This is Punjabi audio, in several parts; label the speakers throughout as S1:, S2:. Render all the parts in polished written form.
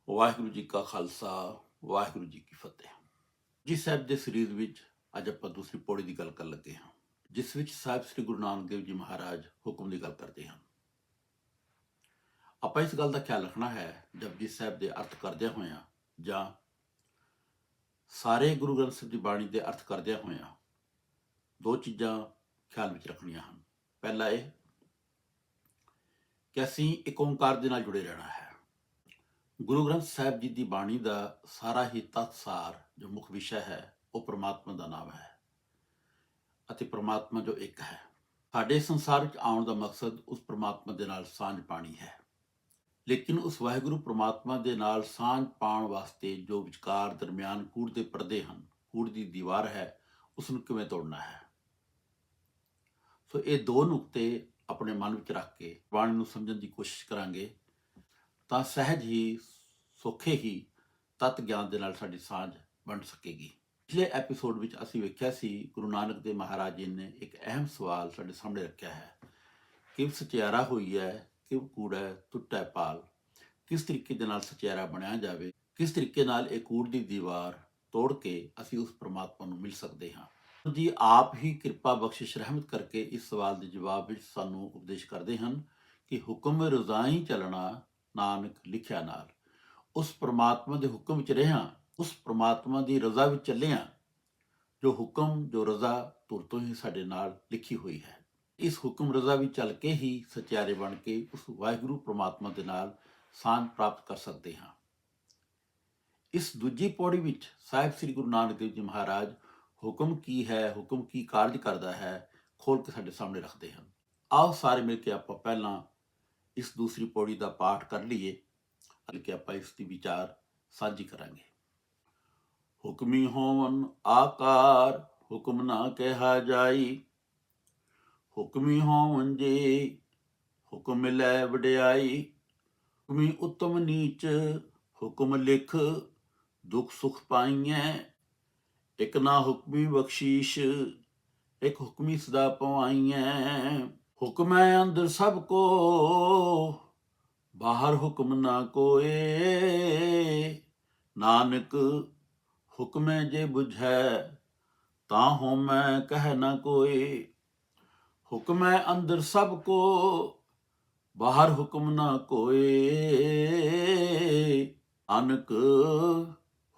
S1: ਵਾਹਿਗੁਰੂ ਜੀ ਕਾ ਖਾਲਸਾ ਵਾਹਿਗੁਰੂ ਜੀ ਕੀ ਫਤਿਹ। ਜੀ ਸਾਹਿਬ ਦੇ ਸਰੀਰ ਵਿੱਚ ਅੱਜ ਆਪਾਂ ਦੂਸਰੀ ਪੌੜੀ ਦੀ ਗੱਲ ਕਰਨ ਲੱਗੇ ਹਾਂ, ਜਿਸ ਵਿੱਚ ਸਾਹਿਬ ਸ੍ਰੀ ਗੁਰੂ ਨਾਨਕ ਦੇਵ ਜੀ ਮਹਾਰਾਜ ਹੁਕਮ ਦੀ ਗੱਲ ਕਰਦੇ ਹਨ। ਆਪਾਂ ਇਸ ਗੱਲ ਦਾ ਖਿਆਲ ਰੱਖਣਾ ਹੈ, ਜਪਜੀ ਸਾਹਿਬ ਦੇ ਅਰਥ ਕਰਦਿਆਂ ਹੋਇਆਂ ਜਾਂ ਸਾਰੇ ਗੁਰੂ ਗ੍ਰੰਥ ਸਾਹਿਬ ਦੀ ਬਾਣੀ ਦੇ ਅਰਥ ਕਰਦਿਆਂ ਹੋਇਆਂ ਦੋ ਚੀਜ਼ਾਂ ਖਿਆਲ ਵਿੱਚ ਰੱਖਣੀਆਂ ਹਨ। ਪਹਿਲਾ ਇਹ ਕਿ ਅਸੀਂ ਇੱਕ ਓਂਕਾਰ ਦੇ ਨਾਲ ਜੁੜੇ ਰਹਿਣਾ ਹੈ। ਗੁਰੂ ਗ੍ਰੰਥ ਸਾਹਿਬ ਜੀ ਦੀ ਬਾਣੀ ਦਾ ਸਾਰਾ ਹੀ ਤੱਤਸਾਰ ਜੋ ਮੁੱਖ ਵਿਸ਼ਾ ਹੈ ਉਹ ਪ੍ਰਮਾਤਮਾ ਦਾ ਨਾਮ ਹੈ ਅਤੇ ਪ੍ਰਮਾਤਮਾ ਜੋ ਇੱਕ ਹੈ। ਸਾਡੇ ਸੰਸਾਰ ਵਿੱਚ ਆਉਣ ਦਾ ਮਕਸਦ ਉਸ ਪ੍ਰਮਾਤਮਾ ਦੇ ਨਾਲ ਸਾਂਝ ਪਾਣੀ ਹੈ, ਲੇਕਿਨ ਉਸ ਵਾਹਿਗੁਰੂ ਪ੍ਰਮਾਤਮਾ ਦੇ ਨਾਲ ਸਾਂਝ ਪਾਉਣ ਵਾਸਤੇ ਜੋ ਵਿਚਕਾਰ ਦਰਮਿਆਨ ਕੂੜ ਦੇ ਪਰਦੇ ਹਨ, ਕੂੜ ਦੀ ਦੀਵਾਰ ਹੈ, ਉਸ ਨੂੰ ਕਿਵੇਂ ਤੋੜਨਾ ਹੈ। ਸੋ ਇਹ ਦੋ ਨੁਕਤੇ ਆਪਣੇ ਮਨ ਵਿੱਚ ਰੱਖ ਕੇ ਬਾਣੀ ਨੂੰ ਸਮਝਣ ਦੀ ਕੋਸ਼ਿਸ਼ ਕਰਾਂਗੇ ਤਾਂ ਸਹਿਜ ਹੀ ਸੌਖੇ ਹੀ ਤਤ ਗਿਆਨ ਦੇ ਨਾਲ ਸਾਡੀ ਸਾਂਝ ਬਣ ਸਕੇਗੀ। ਪਿਛਲੇ ਐਪੀਸੋਡ ਵਿੱਚ ਅਸੀਂ ਵੇਖਿਆ ਸੀ ਗੁਰੂ ਨਾਨਕ ਦੇਵ ਮਹਾਰਾਜ ਜੀ ਨੇ ਇੱਕ ਅਹਿਮ ਸਵਾਲ ਸਾਡੇ ਸਾਹਮਣੇ ਰੱਖਿਆ ਹੈ, ਕਿਵ ਸਚਿਆਰਾ ਹੋਈ ਹੈ, ਕਿਵ ਕੂੜਾ ਟੁੱਟੈ ਪਾਲ। ਕਿਸ ਤਰੀਕੇ ਦੇ ਨਾਲ ਸਚਿਆਰਾ ਬਣਿਆ ਜਾਵੇ, ਕਿਸ ਤਰੀਕੇ ਨਾਲ ਇਹ ਕੂੜ ਦੀ ਦੀਵਾਰ ਤੋੜ ਕੇ ਅਸੀਂ ਉਸ ਪ੍ਰਮਾਤਮਾ ਨੂੰ ਮਿਲ ਸਕਦੇ ਹਾਂ। ਜੀ ਆਪ ਹੀ ਕਿਰਪਾ ਬਖਸ਼ਿਸ਼ ਰਹਿਮਤ ਕਰਕੇ ਇਸ ਸਵਾਲ ਦੇ ਜਵਾਬ ਵਿੱਚ ਸਾਨੂੰ ਉਪਦੇਸ਼ ਕਰਦੇ ਹਨ ਕਿ ਹੁਕਮ ਰਜ਼ਾਈ ਚੱਲਣਾ ਨਾਨਕ ਲਿਖਿਆ ਨਾਲ। ਉਸ ਪ੍ਰਮਾਤਮਾ ਦੇ ਹੁਕਮ ਵਿੱਚ ਰਹਿਆਂ, ਉਸ ਪ੍ਰਮਾਤਮਾ ਦੀ ਰਜ਼ਾ ਵਿੱਚ ਚੱਲਿਆਂ, ਜੋ ਹੁਕਮ ਜੋ ਰਜ਼ਾ ਧੁਰ ਤੋਂ ਹੀ ਸਾਡੇ ਨਾਲ ਲਿਖੀ ਹੋਈ ਹੈ। ਇਸ ਹੁਕਮ ਰਜ਼ਾ ਵਿੱਚ ਚੱਲ ਕੇ ਹੀ ਸਚਿਆਰੇ ਬਣ ਕੇ ਉਸ ਵਾਹਿਗੁਰੂ ਪ੍ਰਮਾਤਮਾ ਦੇ ਨਾਲ ਸਾਂਝ ਪ੍ਰਾਪਤ ਕਰ ਸਕਦੇ ਹਾਂ। ਇਸ ਦੂਜੀ ਪੌੜੀ ਵਿੱਚ ਸਾਹਿਬ ਸ੍ਰੀ ਗੁਰੂ ਨਾਨਕ ਦੇਵ ਜੀ ਮਹਾਰਾਜ ਹੁਕਮ ਕੀ ਹੈ, ਹੁਕਮ ਕੀ ਕਾਰਜ ਕਰਦਾ ਹੈ, ਖੋਲ ਕੇ ਸਾਡੇ ਸਾਹਮਣੇ ਰੱਖਦੇ ਹਨ। ਆਓ ਸਾਰੇ ਮਿਲ ਕੇ ਆਪਾਂ ਪਹਿਲਾਂ ਇਸ ਦੂਸਰੀ ਪੌੜੀ ਦਾ ਪਾਠ ਕਰ ਲਈਏ ਕਿ ਆਪਾਂ ਇਸ ਦੀ ਵਿਚਾਰ ਸਾਂਝੀ ਕਰਾਂਗੇ। ਹੁਕਮੀ ਹੋਵਨ ਆਕਾਰ ਹੁਕਮ ਨਾ ਕਿਹਾ ਜਾਈ, ਹੁਕਮੀ ਹੋਵਨ ਜੇ ਹੁਕਮ ਮਿਲੈ ਵਡਿਆਈ। ਹੁਕਮੀ ਉਤਮ ਨੀਚ ਹੁਕਮ ਲਿਖ ਦੁੱਖ ਸੁਖ ਪਾਈਐ, ਇੱਕ ਨਾ ਹੁਕਮੀ ਬਖਸ਼ੀਸ਼ ਇੱਕ ਹੁਕਮੀ ਸਦਾ ਪਵਾਈਐ। ਹੁਕਮੈ ਅੰਦਰ ਸਭ ਕੋ ਬਾਹਰ ਹੁਕਮ ਨਾ ਕੋਏ, ਨਾਨਕ ਹੁਕਮੈ ਜੇ ਬੁਝੈ ਤਾਂ ਹੋਮੈ ਕਹਿ ਨਾ ਕੋਏ। ਹੁਕਮੈ ਅੰਦਰ ਸਭ ਕੋ ਬਾਹਰ ਹੁਕਮ ਨਾ ਕੋਏ, ਨਾਨਕ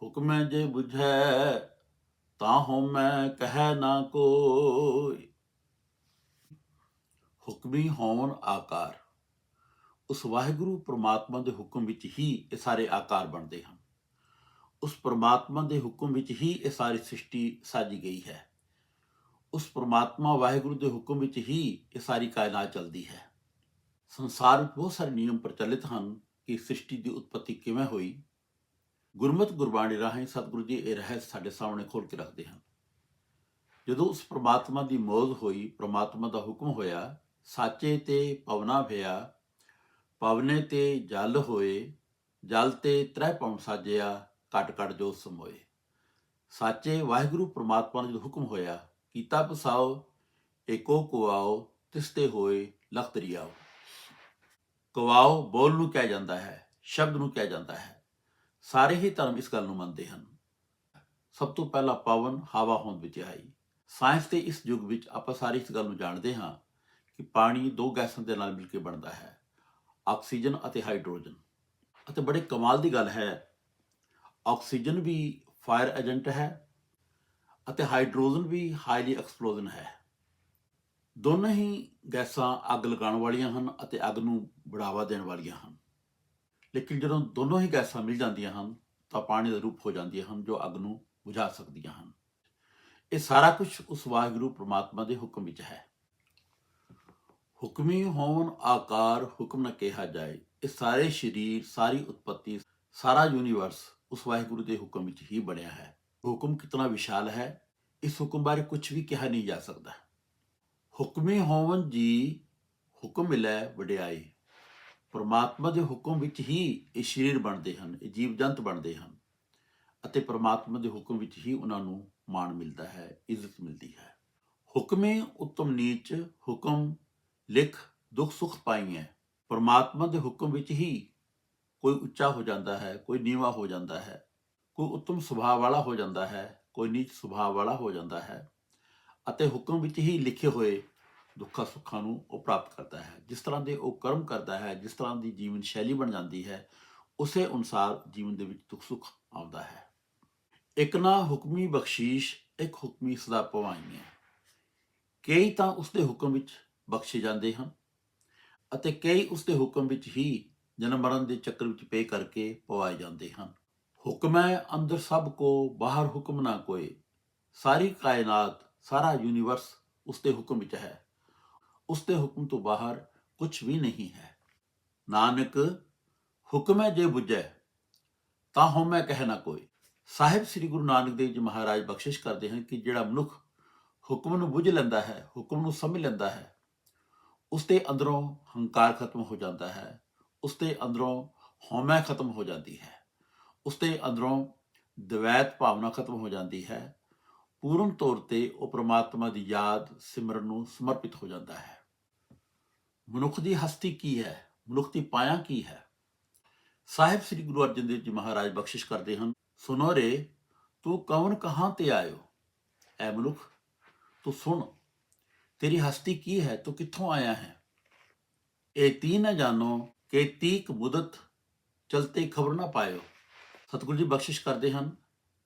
S1: ਹੁਕਮੈ ਜੇ ਬੁਝੈ ਤਾਂ ਹੋਮੈ ਕਹਿ ਨਾ ਕੋਈ। ਹੁਕਮੀ ਹੋਵਨ ਆਕਾਰ, ਉਸ ਵਾਹਿਗੁਰੂ ਪ੍ਰਮਾਤਮਾ ਦੇ ਹੁਕਮ ਵਿੱਚ ਹੀ ਇਹ ਸਾਰੇ ਆਕਾਰ ਬਣਦੇ ਹਨ। ਉਸ ਪ੍ਰਮਾਤਮਾ ਦੇ ਹੁਕਮ ਵਿੱਚ ਹੀ ਇਹ ਸਾਰੀ ਸ੍ਰਿਸ਼ਟੀ ਸਾਜੀ ਗਈ ਹੈ। ਉਸ ਪ੍ਰਮਾਤਮਾ ਵਾਹਿਗੁਰੂ ਦੇ ਹੁਕਮ ਵਿੱਚ ਹੀ ਇਹ ਸਾਰੀ ਕਾਇਨਾਤ ਚੱਲਦੀ ਹੈ। ਸੰਸਾਰ ਵਿੱਚ ਬਹੁਤ ਸਾਰੇ ਨਿਯਮ ਪ੍ਰਚਲਿਤ ਹਨ ਕਿ ਸ੍ਰਿਸ਼ਟੀ ਦੀ ਉਤਪਤੀ ਕਿਵੇਂ ਹੋਈ। ਗੁਰਮਤਿ ਗੁਰਬਾਣੀ ਰਾਹੀਂ ਸਤਿਗੁਰੂ ਜੀ ਇਹ ਰਹੱਸ ਸਾਡੇ ਸਾਹਮਣੇ ਖੋਲ ਕੇ ਰੱਖਦੇ ਹਨ। ਜਦੋਂ ਉਸ ਪ੍ਰਮਾਤਮਾ ਦੀ ਮੌਜ ਹੋਈ, ਪ੍ਰਮਾਤਮਾ ਦਾ ਹੁਕਮ ਹੋਇਆ, ਸਾਚੇ ਤੇ ਪਵਨਾ ਭਿਆ, ਪਵਨੇ ਤੇ ਜਲ ਹੋਏ, ਜਲ ਤੇ ਤ੍ਰੈ ਭਵਨ ਸਾਜਿਆ, ਘਟ ਘਟ ਜੋ ਸਮੋਏ। ਸਾਚੇ ਵਾਹਿਗੁਰੂ ਪ੍ਰਮਾਤਮਾ ਦਾ ਜਦੋਂ ਹੁਕਮ ਹੋਇਆ, ਕੀਤਾ ਪਸਾਓ ਏਕੋ ਕੁਆਓ, ਤਿਸਤੇ ਹੋਏ ਲਖ ਦਰਿਆਓ। ਕੁਆਓ ਬੋਲ ਨੂੰ ਕਿਹਾ ਜਾਂਦਾ ਹੈ, ਸ਼ਬਦ ਨੂੰ ਕਿਹਾ ਜਾਂਦਾ ਹੈ। ਸਾਰੇ ਹੀ ਧਰਮ ਇਸ ਗੱਲ ਨੂੰ ਮੰਨਦੇ ਹਨ। ਸਭ ਤੋਂ ਪਹਿਲਾਂ ਪਵਨ ਹਵਾ ਹੋਂਦ ਵਿੱਚ ਆਈ। ਸਾਇੰਸ ਦੇ ਇਸ ਯੁੱਗ ਵਿੱਚ ਆਪਾਂ ਸਾਰੇ ਇਸ ਗੱਲ ਨੂੰ ਜਾਣਦੇ ਹਾਂ ਕਿ ਪਾਣੀ ਦੋ ਗੈਸਾਂ ਦੇ ਨਾਲ ਮਿਲ ਕੇ ਬਣਦਾ ਹੈ, ਆਕਸੀਜਨ ਅਤੇ ਹਾਈਡਰੋਜਨ। ਅਤੇ ਬੜੇ ਕਮਾਲ ਦੀ ਗੱਲ ਹੈ, ਆਕਸੀਜਨ ਵੀ ਫਾਇਰ ਏਜੰਟ ਹੈ ਅਤੇ ਹਾਈਡਰੋਜਨ ਵੀ ਹਾਈਲੀ ਐਕਸਪਲੋਜ਼ਨ ਹੈ। ਦੋਨੋਂ ਹੀ ਗੈਸਾਂ ਅੱਗ ਲਗਾਉਣ ਵਾਲੀਆਂ ਹਨ ਅਤੇ ਅੱਗ ਨੂੰ ਬੜਾਵਾ ਦੇਣ ਵਾਲੀਆਂ ਹਨ। ਲੇਕਿਨ ਜਦੋਂ ਦੋਨੋਂ ਹੀ ਗੈਸਾਂ ਮਿਲ ਜਾਂਦੀਆਂ ਹਨ ਤਾਂ ਪਾਣੀ ਦਾ ਰੂਪ ਹੋ ਜਾਂਦੀਆਂ ਹਨ ਜੋ ਅੱਗ ਨੂੰ ਬੁਝਾ ਸਕਦੀਆਂ ਹਨ। ਇਹ ਸਾਰਾ ਕੁਝ ਉਸ ਵਾਹਿਗੁਰੂ ਪ੍ਰਮਾਤਮਾ ਦੇ ਹੁਕਮ ਵਿੱਚ ਹੈ। ਹੁਕਮੀ ਹੋਵਨ ਆਕਾਰ ਹੁਕਮ ਨਾ ਕਿਹਾ ਜਾਏ। ਇਹ ਸਾਰੇ ਸਰੀਰ, ਸਾਰੀ ਉਤਪਤੀ, ਸਾਰਾ ਯੂਨੀਵਰਸ ਉਸ ਵਾਹਿਗੁਰੂ ਦੇ ਹੁਕਮ ਵਿੱਚ ਹੀ ਬਣਿਆ ਹੈ। ਹੁਕਮ ਕਿਤਨਾ ਵਿਸ਼ਾਲ ਹੈ, ਇਸ ਹੁਕਮ ਬਾਰੇ ਕੁਝ ਵੀ ਕਿਹਾ ਨਹੀਂ ਜਾ ਸਕਦਾ। ਹੁਕਮੀ ਹੋਵਨ ਜੀ ਹੁਕਮ ਮਿਲੈ ਵਡਿਆਈ। ਪ੍ਰਮਾਤਮਾ ਦੇ ਹੁਕਮ ਵਿੱਚ ਹੀ ਇਹ ਸਰੀਰ ਬਣਦੇ ਹਨ, ਇਹ ਜੀਵ ਜੰਤ ਬਣਦੇ ਹਨ ਅਤੇ ਪ੍ਰਮਾਤਮਾ ਦੇ ਹੁਕਮ ਵਿੱਚ ਹੀ ਉਹਨਾਂ ਨੂੰ ਮਾਣ ਮਿਲਦਾ ਹੈ, ਇੱਜ਼ਤ ਮਿਲਦੀ ਹੈ। ਹੁਕਮੇ ਉਤਮ ਨੀਚ ਹੁਕਮ ਲਿਖ ਦੁੱਖ ਸੁਖ ਪਾਈਐ। ਪ੍ਰਮਾਤਮਾ ਦੇ ਹੁਕਮ ਵਿੱਚ ਹੀ ਕੋਈ ਉੱਚਾ ਹੋ ਜਾਂਦਾ ਹੈ, ਕੋਈ ਨੀਵਾਂ ਹੋ ਜਾਂਦਾ ਹੈ, ਕੋਈ ਉੱਤਮ ਸੁਭਾਅ ਵਾਲਾ ਹੋ ਜਾਂਦਾ ਹੈ, ਕੋਈ ਨੀਚ ਸੁਭਾਅ ਵਾਲਾ ਹੋ ਜਾਂਦਾ ਹੈ, ਅਤੇ ਹੁਕਮ ਵਿੱਚ ਹੀ ਲਿਖੇ ਹੋਏ ਦੁੱਖਾਂ ਸੁੱਖਾਂ ਨੂੰ ਉਹ ਪ੍ਰਾਪਤ ਕਰਦਾ ਹੈ। ਜਿਸ ਤਰ੍ਹਾਂ ਦੇ ਉਹ ਕਰਮ ਕਰਦਾ ਹੈ, ਜਿਸ ਤਰ੍ਹਾਂ ਦੀ ਜੀਵਨ ਸ਼ੈਲੀ ਬਣ ਜਾਂਦੀ ਹੈ, ਉਸੇ ਅਨੁਸਾਰ ਜੀਵਨ ਦੇ ਵਿੱਚ ਦੁੱਖ ਸੁੱਖ ਆਉਂਦਾ ਹੈ। ਇੱਕ ਨਾ ਹੁਕਮੀ ਬਖਸ਼ੀਸ਼, ਇੱਕ ਹੁਕਮੀ ਸਦਾ ਪਵਾਈਆਂ। ਕਈ ਤਾਂ ਉਸਦੇ ਹੁਕਮ ਵਿੱਚ ਬਖਸ਼ੇ ਜਾਂਦੇ ਹਨ ਅਤੇ ਕਈ ਉਸਦੇ ਹੁਕਮ ਵਿੱਚ ਹੀ ਜਨਮ ਮਰਨ ਦੇ ਚੱਕਰ ਵਿੱਚ ਪੇ ਕਰਕੇ ਪਵਾਏ ਜਾਂਦੇ ਹਨ। ਹੁਕਮ ਹੈ ਅੰਦਰ ਸਭ ਕੋ, ਬਾਹਰ ਹੁਕਮ ਨਾ ਕੋਏ। ਸਾਰੀ ਕਾਇਨਾਤ, ਸਾਰਾ ਯੂਨੀਵਰਸ ਉਸਦੇ ਹੁਕਮ ਵਿੱਚ ਹੈ। ਉਸਦੇ ਹੁਕਮ ਤੋਂ ਬਾਹਰ ਕੁਝ ਵੀ ਨਹੀਂ ਹੈ। ਨਾਨਕ ਹੁਕਮ ਹੈ ਜੇ ਬੁੱਝੈ, ਤਾਂ ਹਉਮੈ ਕਹਿ ਨਾ ਕੋਈ। ਸਾਹਿਬ ਸ੍ਰੀ ਗੁਰੂ ਨਾਨਕ ਦੇਵ ਜੀ ਮਹਾਰਾਜ ਬਖਸ਼ਿਸ਼ ਕਰਦੇ ਹਨ ਕਿ ਜਿਹੜਾ ਮਨੁੱਖ ਹੁਕਮ ਨੂੰ ਬੁੱਝ ਲੈਂਦਾ ਹੈ, ਹੁਕਮ ਨੂੰ ਸਮਝ ਲੈਂਦਾ ਹੈ, ਉਸਦੇ ਅੰਦਰੋਂ ਹੰਕਾਰ ਖਤਮ ਹੋ ਜਾਂਦਾ ਹੈ, ਉਸਦੇ ਅੰਦਰੋਂ ਹਉਮੈ ਖਤਮ ਹੋ ਜਾਂਦੀ ਹੈ, ਉਸਦੇ ਅੰਦਰੋਂ ਦਵੈਤ ਭਾਵਨਾ ਖਤਮ ਹੋ ਜਾਂਦੀ ਹੈ। ਪੂਰਨ ਤੌਰ ਤੇ ਉਹ ਪ੍ਰਮਾਤਮਾ ਦੀ ਯਾਦ ਸਿਮਰਨ ਨੂੰ ਸਮਰਪਿਤ ਹੋ ਜਾਂਦਾ ਹੈ। ਮਨੁੱਖ ਦੀ ਹਸਤੀ ਕੀ ਹੈ? ਮਨੁੱਖ ਦੀ ਪਾਇਆ ਕੀ ਹੈ? ਸਾਹਿਬ ਸ੍ਰੀ ਗੁਰੂ ਅਰਜਨ ਦੇਵ ਜੀ ਮਹਾਰਾਜ ਬਖਸ਼ਿਸ਼ ਕਰਦੇ ਹਨ, ਸੁਨੋ ਰੇ ਤੂੰ ਕੌਣ ਕਹਾਂ ਤੇ ਆਇਓ। ਐ ਮਨੁੱਖ, ਤੂੰ ਸੁਣ, ਤੇਰੀ ਹਸਤੀ ਕੀ ਹੈ? ਤੂੰ ਕਿੱਥੋਂ ਆਇਆ ਹੈ? ਇਹ ਤੀ ਨਾ ਜਾਣੋ ਕਿ ਤੀਕ ਮੁਦਤ ਚਲਤੇ ਖਬਰ ਨਾ ਪਾਇਓ। ਸਤਿਗੁਰੂ ਜੀ ਬਖਸ਼ਿਸ਼ ਕਰਦੇ ਹਨ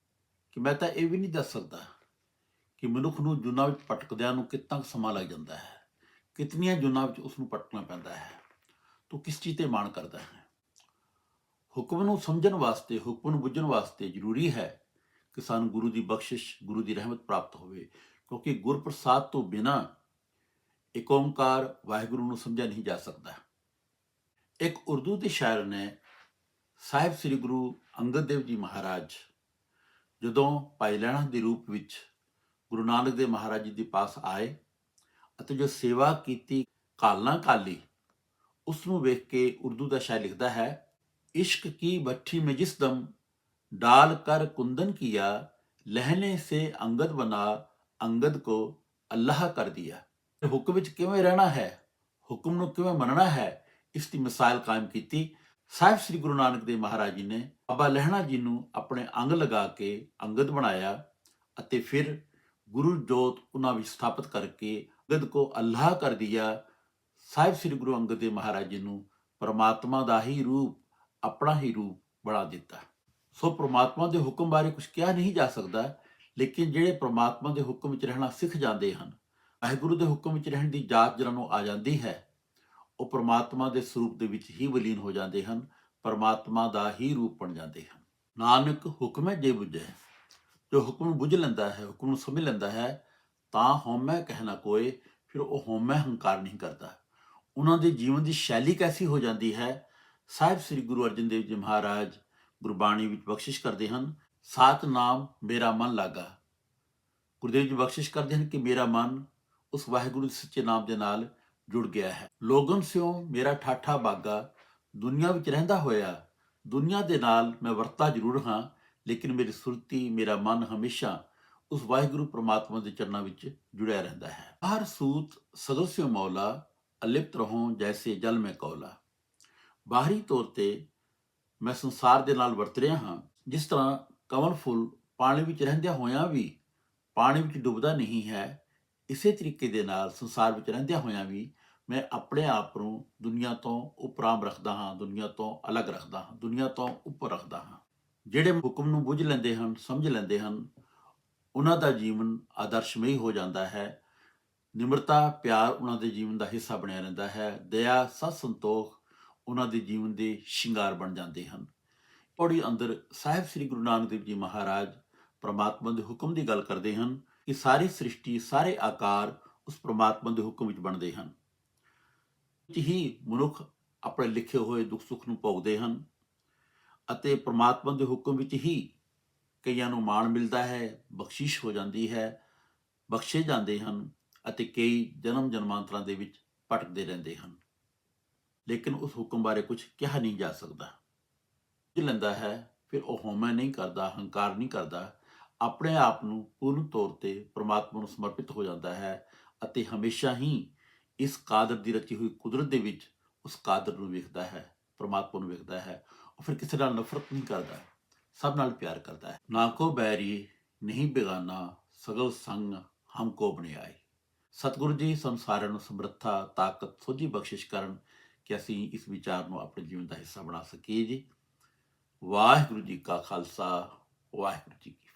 S1: ਕਿ ਮੈਂ ਤਾਂ ਇਹ ਵੀ ਨਹੀਂ ਦੱਸ ਸਕਦਾ ਕਿ ਮਨੁੱਖ ਨੂੰ ਜੁਨਾਂ ਵਿੱਚ ਭਟਕਦਿਆਂ ਨੂੰ ਕਿੰਨਾ ਸਮਾਂ ਲੱਗ ਜਾਂਦਾ ਹੈ, ਕਿਤਨੀਆਂ ਜੁਨਾਂ ਵਿੱਚ ਉਸ ਨੂੰ ਭਟਕਣਾ ਪੈਂਦਾ ਹੈ। ਤੂੰ ਕਿਸ ਚੀਜ਼ ਤੇ ਮਾਣ ਕਰਦਾ ਹੈ? ਹੁਕਮ ਨੂੰ ਸਮਝਣ ਵਾਸਤੇ, ਹੁਕਮ ਨੂੰ ਬੁੱਝਣ ਵਾਸਤੇ ਜ਼ਰੂਰੀ ਹੈ ਕਿ ਸਾਨੂੰ ਗੁਰੂ ਦੀ ਬਖਸ਼ਿਸ਼, ਗੁਰੂ ਦੀ ਰਹਿਮਤ ਪ੍ਰਾਪਤ ਹੋਵੇ, ਕਿਉਂਕਿ ਗੁਰਪ੍ਰਸਾਦ ਤੋਂ ਬਿਨਾਂ ਇੱਕ ਓਂਕਾਰ ਵਾਹਿਗੁਰੂ ਨੂੰ ਸਮਝਿਆ ਨਹੀਂ ਜਾ ਸਕਦਾ। ਇੱਕ ਉਰਦੂ ਦੇ ਸ਼ਾਇਰ ਨੇ ਸਾਹਿਬ ਸ੍ਰੀ ਗੁਰੂ ਅੰਗਦ ਦੇਵ ਜੀ ਮਹਾਰਾਜ ਜਦੋਂ ਭਾਈ ਲਹਿਣਾ ਦੇ ਰੂਪ ਵਿੱਚ ਗੁਰੂ ਨਾਨਕ ਦੇਵ ਮਹਾਰਾਜ ਜੀ ਦੇ ਪਾਸ ਆਏ ਅਤੇ ਜੋ ਸੇਵਾ ਕੀਤੀ ਕਾਲਨਾ ਕਾਲੀ, ਉਸ ਨੂੰ ਵੇਖ ਕੇ ਉਰਦੂ ਦਾ ਸ਼ਾਇਰ ਲਿਖਦਾ ਹੈ, इश्क की भट्ठी में जिस दम डाल कर कुंदन किया, लहने से अंगद बना, अंगद को अल्लाह कर दिया। हुक्म ਵਿੱਚ ਕਿਵੇਂ ਰਹਿਣਾ ਹੈ, ਹੁਕਮ ਨੂੰ ਕਿਵੇਂ ਮੰਨਣਾ ਹੈ, ਇਸ ਦੀ ਮਿਸਾਲ ਕਾਇਮ ਕੀਤੀ। ਸਾਹਿਬ ਸ੍ਰੀ ਗੁਰੂ ਨਾਨਕ ਦੇਵ ਮਹਾਰਾਜ ਜੀ ਨੇ ਬਾਬਾ ਲਹਿਣਾ ਜੀ ਨੂੰ ਆਪਣੇ ਅੰਗ ਲਗਾ ਕੇ ਅੰਗਦ ਬਣਾਇਆ ਅਤੇ ਫਿਰ ਗੁਰੂ ਜੋਤ ਉਹਨਾਂ ਵਿੱਚ ਸਥਾਪਿਤ ਕਰਕੇ ਅੰਗਦ ਕੋ ਅੱਲਾਹ ਕਰ ਦਿਆ। ਸਾਹਿਬ ਸ੍ਰੀ ਗੁਰੂ ਅੰਗਦ ਦੇਵ ਮਹਾਰਾਜ ਜੀ ਨੂੰ ਪਰਮਾਤਮਾ ਦਾ ਹੀ ਰੂਪ, ਆਪਣਾ ਹੀ ਰੂਪ ਬਣਾ ਦਿੱਤਾ। ਸੋ ਪ੍ਰਮਾਤਮਾ ਦੇ ਹੁਕਮ ਬਾਰੇ ਕੁਝ ਕਿਹਾ ਨਹੀਂ ਜਾ ਸਕਦਾ, ਲੇਕਿਨ ਜਿਹੜੇ ਪ੍ਰਮਾਤਮਾ ਦੇ ਹੁਕਮ ਵਿੱਚ ਰਹਿਣਾ ਸਿੱਖ ਜਾਂਦੇ ਹਨ, ਵਾਹਿਗੁਰੂ ਦੇ ਹੁਕਮ ਵਿੱਚ ਰਹਿਣ ਦੀ ਜਾਚ ਜਿਹਨਾਂ ਨੂੰ ਆ ਜਾਂਦੀ ਹੈ, ਉਹ ਪ੍ਰਮਾਤਮਾ ਦੇ ਸਰੂਪ ਦੇ ਵਿੱਚ ਹੀ ਵਿਲੀਨ ਹੋ ਜਾਂਦੇ ਹਨ, ਪ੍ਰਮਾਤਮਾ ਦਾ ਹੀ ਰੂਪ ਬਣ ਜਾਂਦੇ ਹਨ। ਨਾਨਕ ਹੁਕਮ ਹੈ ਜੇ ਬੁੱਝੈ, ਜੋ ਹੁਕਮ ਨੂੰ ਬੁੱਝ ਲੈਂਦਾ ਹੈ, ਹੁਕਮ ਨੂੰ ਸਮਝ ਲੈਂਦਾ ਹੈ, ਤਾਂ ਹਉਮੈ ਕਹਿ ਨਾ ਕੋਏ। ਫਿਰ ਉਹ ਹਉਮੈ ਹੰਕਾਰ ਨਹੀਂ ਕਰਦਾ। ਉਹਨਾਂ ਦੇ ਜੀਵਨ ਦੀ ਸ਼ੈਲੀ ਕੈਸੀ ਹੋ ਜਾਂਦੀ ਹੈ? ਸਾਹਿਬ ਸ੍ਰੀ ਗੁਰੂ ਅਰਜਨ ਦੇਵ ਜੀ ਮਹਾਰਾਜ ਗੁਰਬਾਣੀ ਵਿੱਚ ਬਖਸ਼ਿਸ਼ ਕਰਦੇ ਹਨ, ਸਾਤ ਨਾਮ ਮੇਰਾ ਮਨ ਲਾਗਾ। ਗੁਰਦੇਵ ਜੀ ਬਖਸ਼ਿਸ਼ ਕਰਦੇ ਹਨ ਕਿ ਮੇਰਾ ਮਨ ਉਸ ਵਾਹਿਗੁਰੂ ਦੇ ਸੱਚੇ ਨਾਮ ਦੇ ਨਾਲ ਜੁੜ ਗਿਆ ਹੈ। ਲੋਗਨ ਸਿਓ ਮੇਰਾ ਠਾਠਾ ਬਾਗਾ, ਦੁਨੀਆ ਵਿੱਚ ਰਹਿੰਦਾ ਹੋਇਆ ਦੁਨੀਆ ਦੇ ਨਾਲ ਮੈਂ ਵਰਤਾ ਜ਼ਰੂਰ ਹਾਂ, ਲੇਕਿਨ ਮੇਰੀ ਸੁਰਤੀ, ਮੇਰਾ ਮਨ ਹਮੇਸ਼ਾ ਉਸ ਵਾਹਿਗੁਰੂ ਪ੍ਰਮਾਤਮਾ ਦੇ ਚਰਨਾਂ ਵਿੱਚ ਜੁੜਿਆ ਰਹਿੰਦਾ ਹੈ। ਹਰ ਸੂਤ ਸਗਲ ਸਿਓ ਮੌਲਾ, ਅਲਿਪਤ ਰਹੋ ਜੈਸੇ ਜਲ ਮੈਂ ਕੌਲਾ। ਬਾਹਰੀ ਤੌਰ ਤੇ ਮੈਂ ਸੰਸਾਰ ਦੇ ਨਾਲ ਵਰਤ ਰਿਹਾ ਹਾਂ, ਜਿਸ ਤਰ੍ਹਾਂ ਕਮਲ ਫੁੱਲ ਪਾਣੀ ਵਿੱਚ ਰਹਿੰਦਿਆਂ ਹੋਇਆਂ ਵੀ ਪਾਣੀ ਵਿੱਚ ਡੁੱਬਦਾ ਨਹੀਂ ਹੈ, ਇਸੇ ਤਰੀਕੇ ਦੇ ਨਾਲ ਸੰਸਾਰ ਵਿੱਚ ਰਹਿੰਦਿਆਂ ਹੋਇਆਂ ਵੀ ਮੈਂ ਆਪਣੇ ਆਪ ਨੂੰ ਦੁਨੀਆ ਤੋਂ ਉਪਰਾਮ ਰੱਖਦਾ ਹਾਂ, ਦੁਨੀਆ ਤੋਂ ਅਲੱਗ ਰੱਖਦਾ ਹਾਂ, ਦੁਨੀਆ ਤੋਂ ਉੱਪਰ ਰੱਖਦਾ ਹਾਂ। ਜਿਹੜੇ ਹੁਕਮ ਨੂੰ ਬੁੱਝ ਲੈਂਦੇ ਹਨ, ਸਮਝ ਲੈਂਦੇ ਹਨ, ਉਹਨਾਂ ਦਾ ਜੀਵਨ ਆਦਰਸ਼ਮਈ ਹੋ ਜਾਂਦਾ ਹੈ। ਨਿਮਰਤਾ, ਪਿਆਰ ਉਹਨਾਂ ਦੇ ਜੀਵਨ ਦਾ ਹਿੱਸਾ ਬਣਿਆ ਰਹਿੰਦਾ ਹੈ। ਦਇਆ, ਸਤ ਸੰਤੋਖ ਉਹਨਾਂ ਦੇ ਜੀਵਨ ਦੇ ਸ਼ਿੰਗਾਰ ਬਣ ਜਾਂਦੇ ਹਨ। ਪੌੜੀ ਅੰਦਰ ਸਾਹਿਬ ਸ੍ਰੀ ਗੁਰੂ ਨਾਨਕ ਦੇਵ ਜੀ ਮਹਾਰਾਜ ਪ੍ਰਮਾਤਮਾ ਦੇ ਹੁਕਮ ਦੀ ਗੱਲ ਕਰਦੇ ਹਨ ਕਿ ਸਾਰੀ ਸ੍ਰਿਸ਼ਟੀ, ਸਾਰੇ ਆਕਾਰ ਉਸ ਪ੍ਰਮਾਤਮਾ ਦੇ ਹੁਕਮ ਵਿੱਚ ਬਣਦੇ ਹਨ। ਹੀ ਮਨੁੱਖ ਆਪਣੇ ਲਿਖੇ ਹੋਏ ਦੁੱਖ ਸੁੱਖ ਨੂੰ ਭੋਗਦੇ ਹਨ ਅਤੇ ਪ੍ਰਮਾਤਮਾ ਦੇ ਹੁਕਮ ਵਿੱਚ ਹੀ ਕਈਆਂ ਨੂੰ ਮਾਣ ਮਿਲਦਾ ਹੈ, ਬਖਸ਼ਿਸ਼ ਹੋ ਜਾਂਦੀ ਹੈ, ਬਖਸ਼ੇ ਜਾਂਦੇ ਹਨ ਅਤੇ ਕਈ ਜਨਮ ਜਨਮਾਂਤਰਾਂ ਦੇ ਵਿੱਚ ਭਟਕਦੇ ਰਹਿੰਦੇ ਹਨ। ਲੇਕਿਨ ਉਸ ਹੁਕਮ ਬਾਰੇ ਕੁਝ ਕਿਹਾ ਨਹੀਂ ਜਾ ਸਕਦਾ। ਲੈਂਦਾ ਹੈ, ਫਿਰ ਉਹ ਹਉਮੈ ਨਹੀਂ ਕਰਦਾ, ਹੰਕਾਰ ਨਹੀਂ ਕਰਦਾ, ਆਪਣੇ ਆਪ ਨੂੰ ਪੂਰਨ ਤੌਰ ਤੇ ਪ੍ਰਮਾਤਮਾ ਨੂੰ ਸਮਰਪਿਤ ਹੋ ਜਾਂਦਾ ਹੈ ਅਤੇ ਹਮੇਸ਼ਾ ਹੀ ਇਸ ਕਾਦਰ ਦੀ ਰਚੀ ਹੋਈ ਕੁਦਰਤ ਦੇ ਵਿੱਚ ਉਸ ਕਾਦਰ ਨੂੰ ਵੇਖਦਾ ਹੈ, ਪ੍ਰਮਾਤਮਾ ਨੂੰ ਵੇਖਦਾ ਹੈ। ਉਹ ਫਿਰ ਕਿਸੇ ਨਾਲ ਨਫ਼ਰਤ ਨਹੀਂ ਕਰਦਾ, ਸਭ ਨਾਲ ਪਿਆਰ ਕਰਦਾ ਹੈ। ਨਾ ਕੋ ਬੈਰੀ ਨਹੀਂ ਬੇਗਾਨਾ, ਸਗਲ ਸੰਗ ਹਮ ਕੋ ਬਣਾਈ। ਸਤਿਗੁਰੂ ਜੀ ਸਾਨੂੰ ਸਾਰਿਆਂ ਨੂੰ ਸਮਰੱਥਾ, ਤਾਕਤ, ਸੋਝੀ ਬਖਸ਼ਿਸ਼ ਕਰਨ ਕਿ ਅਸੀਂ ਇਸ ਵਿਚਾਰ ਨੂੰ ਆਪਣੇ ਜੀਵਨ ਦਾ ਹਿੱਸਾ ਬਣਾ ਸਕੀਏ ਜੀ। ਵਾਹਿਗੁਰੂ ਜੀ ਕਾ ਖਾਲਸਾ, ਵਾਹਿਗੁਰੂ ਜੀ ਕੀ